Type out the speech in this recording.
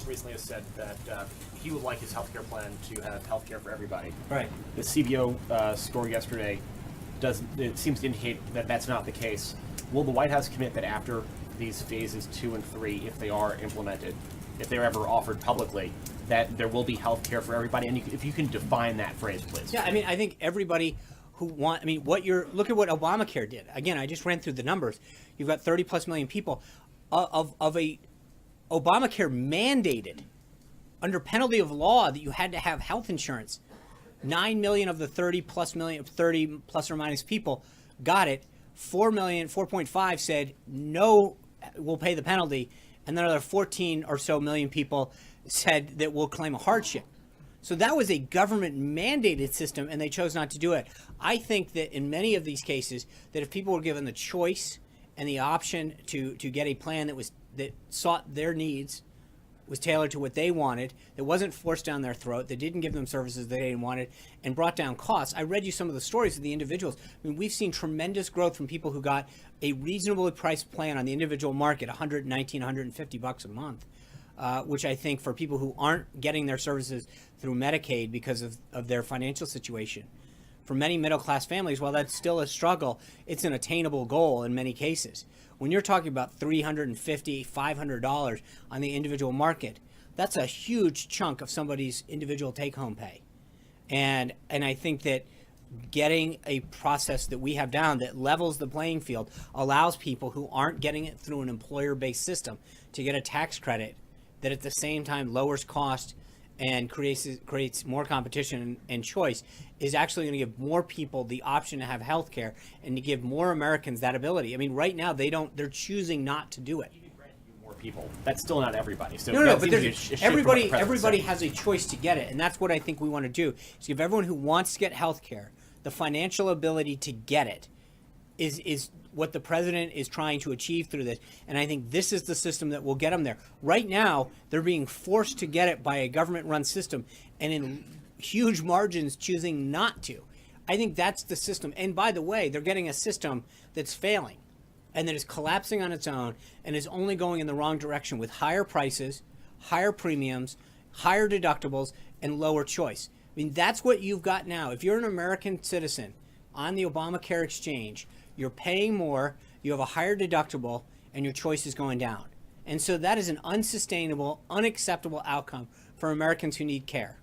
recently has said that he would like his healthcare plan to have healthcare for everybody. Right. The CBO score yesterday seems to indicate that that's not the case. Will the White House commit that after these phases 2 and 3, if they are implemented, if they're ever offered publicly, that there will be healthcare for everybody? And if you can define that phrase, please. Yeah, I mean, I think everybody who look at what Obamacare did. Again, I just ran through the numbers. You've got 30 plus million people of a Obamacare mandated under penalty of law that you had to have health insurance. 9 million of the 30 plus or minus people got it. 4.5 said no, we'll pay the penalty, and then another 14 or so million people said that we'll claim a hardship. So that was a government mandated system, and they chose not to do it. I think that in many of these cases, that if people were given the choice and the option to get a plan that sought their needs, was tailored to what they wanted, that wasn't forced down their throat, that didn't give them services they didn't want, and brought down costs. I read you some of the stories of the individuals. I mean, we've seen tremendous growth from people who got a reasonably priced plan on the individual market, $119, $150 a month, which I think for people who aren't getting their services through Medicaid because of their financial situation, for many middle-class families, while that's still a struggle, it's an attainable goal in many cases. When you're talking about $350, $500 on the individual market, that's a huge chunk of somebody's individual take-home pay. And I think that getting a process that we have down that levels the playing field allows people who aren't getting it through an employer-based system to get a tax credit that at the same time lowers cost and creates more competition and choice, is actually going to give more people the option to have health care and to give more Americans that ability. I mean, right now they're choosing not to do it. More people. That's still not everybody. So no, but everybody has a choice to get it, and that's what I think we want to do, is give everyone who wants to get health care the financial ability to get it is what the president is trying to achieve through this. And I think this is the system that will get them there. Right now, they're being forced to get it by a government-run system, and in huge margins choosing not to. I think that's the system. And by the way, they're getting a system that's failing and that is collapsing on its own and is only going in the wrong direction with higher prices, higher premiums, higher deductibles, and lower choice. I mean, that's what you've got now. If you're an American citizen on the Obamacare exchange, you're paying more, you have a higher deductible, and your choice is going down. And so that is an unsustainable, unacceptable outcome for Americans who need care.